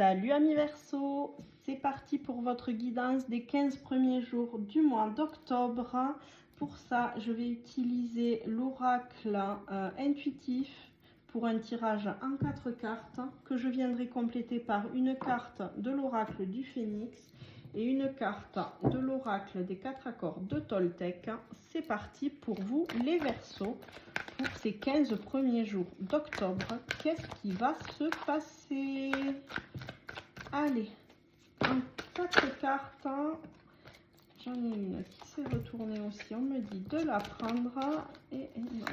Salut amis Verseau, c'est parti pour votre guidance des 15 premiers jours du mois d'octobre. Pour ça, je vais utiliser l'oracle intuitif pour un tirage en 4 cartes que je viendrai compléter par une carte de l'oracle du Phénix et une carte de l'oracle des 4 accords de Toltec. C'est parti pour vous les Verseaux. Pour ces 15 premiers jours d'octobre, qu'est-ce qui va se passer? Allez, en 4 cartes, j'en ai une qui s'est retournée aussi, on me dit de la prendre, et non,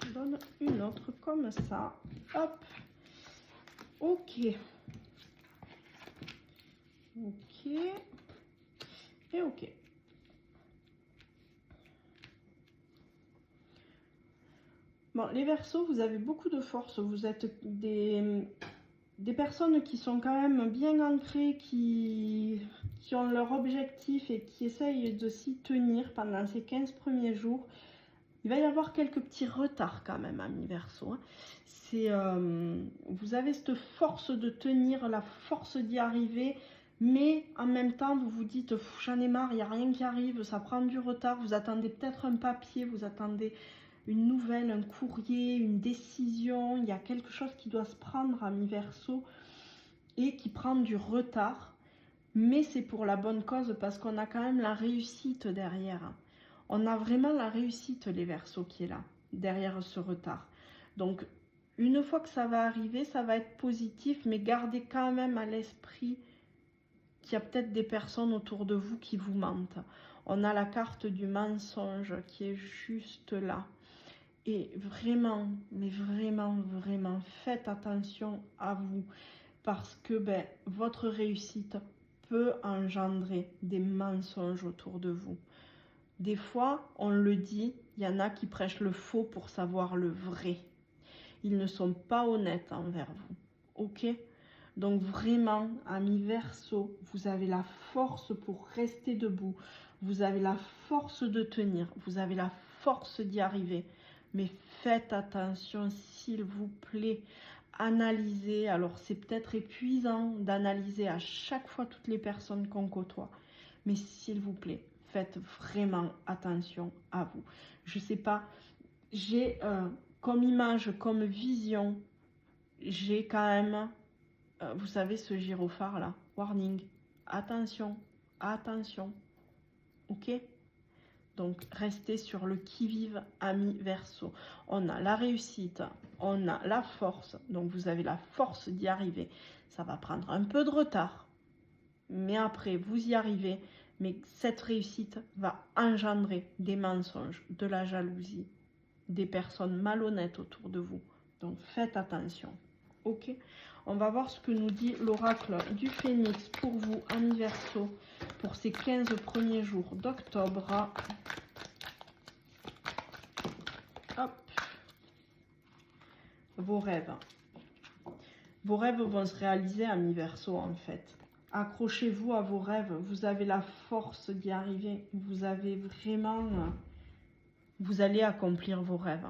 je donne une autre comme ça, hop, ok, et ok. Bon, les Verseaux, vous avez beaucoup de force, vous êtes des personnes qui sont quand même bien ancrées, qui ont leur objectif et qui essayent de s'y tenir pendant ces 15 premiers jours. Il va y avoir quelques petits retards quand même, amis Verseau. Vous avez cette force de tenir, la force d'y arriver, mais en même temps, vous vous dites, j'en ai marre, il n'y a rien qui arrive, ça prend du retard, vous attendez peut-être un papier, vous attendez une nouvelle, un courrier, une décision, il y a quelque chose qui doit se prendre, amis Verseau, et qui prend du retard, mais c'est pour la bonne cause, parce qu'on a quand même la réussite derrière. On a vraiment la réussite, les Verseaux, qui est là, derrière ce retard. Donc, une fois que ça va arriver, ça va être positif, mais gardez quand même à l'esprit qu'il y a peut-être des personnes autour de vous qui vous mentent. On a la carte du mensonge qui est juste là. Et vraiment, mais vraiment, vraiment, faites attention à vous, parce que votre réussite peut engendrer des mensonges autour de vous. Des fois, on le dit, il y en a qui prêchent le faux pour savoir le vrai. Ils ne sont pas honnêtes envers vous, ok? Donc vraiment, amis Verseau, vous avez la force pour rester debout. Vous avez la force de tenir. Vous avez la force d'y arriver. Mais faites attention, s'il vous plaît. Analysez. Alors, c'est peut-être épuisant d'analyser à chaque fois toutes les personnes qu'on côtoie. Mais s'il vous plaît, faites vraiment attention à vous. Je ne sais pas, j'ai comme image, comme vision, j'ai quand même... vous savez, ce gyrophare là, warning, attention, attention, ok? Donc, restez sur le qui-vive, amis Verseau. On a la réussite, on a la force, donc vous avez la force d'y arriver. Ça va prendre un peu de retard, mais après, vous y arrivez. Mais cette réussite va engendrer des mensonges, de la jalousie, des personnes malhonnêtes autour de vous. Donc, faites attention. Ok, on va voir ce que nous dit l'oracle du Phénix pour vous, amis Verseau, pour ces 15 premiers jours d'octobre. Hop, vos rêves. Vos rêves vont se réaliser, amis Verseau, en fait. Accrochez-vous à vos rêves, vous avez la force d'y arriver. Vous avez vraiment... Vous allez accomplir vos rêves.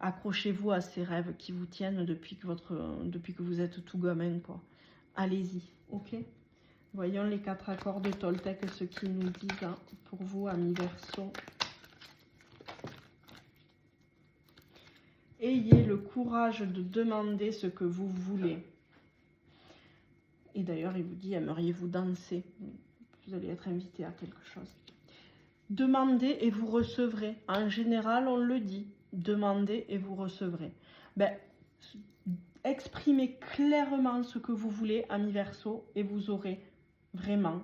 Accrochez-vous à ces rêves qui vous tiennent depuis que vous êtes tout gamin, quoi. Allez-y, ok? Voyons les 4 accords de Toltec, ce qu'ils nous disent pour vous, amis Verseau. Ayez le courage de demander ce que vous voulez. Et d'ailleurs, il vous dit, aimeriez-vous danser? Vous allez être invité à quelque chose. Demandez et vous recevrez. En général, on le dit. Demandez et vous recevrez. Exprimez clairement ce que vous voulez, amis Verseau, et vous aurez vraiment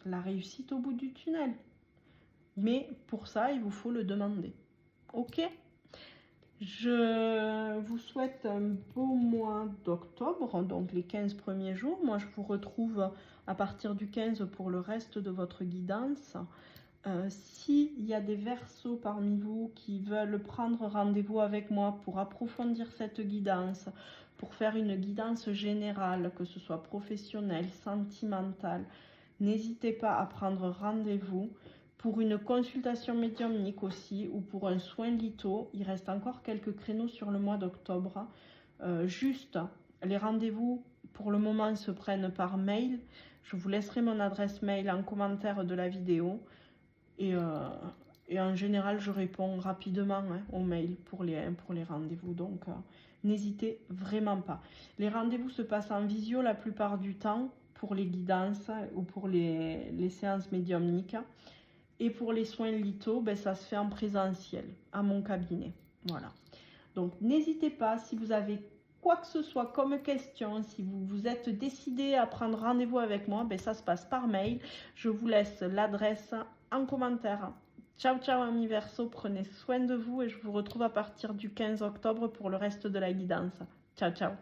la réussite au bout du tunnel. Mais pour ça, il vous faut le demander. Ok? Je vous souhaite un beau mois d'octobre, donc les 15 premiers jours. Moi, je vous retrouve à partir du 15 pour le reste de votre guidance. S'il y a des Verseaux parmi vous qui veulent prendre rendez-vous avec moi pour approfondir cette guidance, pour faire une guidance générale, que ce soit professionnelle, sentimentale, n'hésitez pas à prendre rendez-vous. Pour une consultation médiumnique aussi, ou pour un soin litho, il reste encore quelques créneaux sur le mois d'octobre. Juste, les rendez-vous pour le moment se prennent par mail. Je vous laisserai mon adresse mail en commentaire de la vidéo. Et en général, je réponds rapidement hein, aux mails pour les rendez-vous. Donc, n'hésitez vraiment pas. Les rendez-vous se passent en visio la plupart du temps pour les guidances ou pour les séances médiumniques. Et pour les soins litho, ben, ça se fait en présentiel à mon cabinet. Voilà. Donc, n'hésitez pas si vous avez quoi que ce soit comme question, si vous vous êtes décidé à prendre rendez-vous avec moi, ben, ça se passe par mail. Je vous laisse l'adresse en commentaire. Ciao, ciao, amis Verseau, prenez soin de vous et je vous retrouve à partir du 15 octobre pour le reste de la guidance. Ciao, ciao.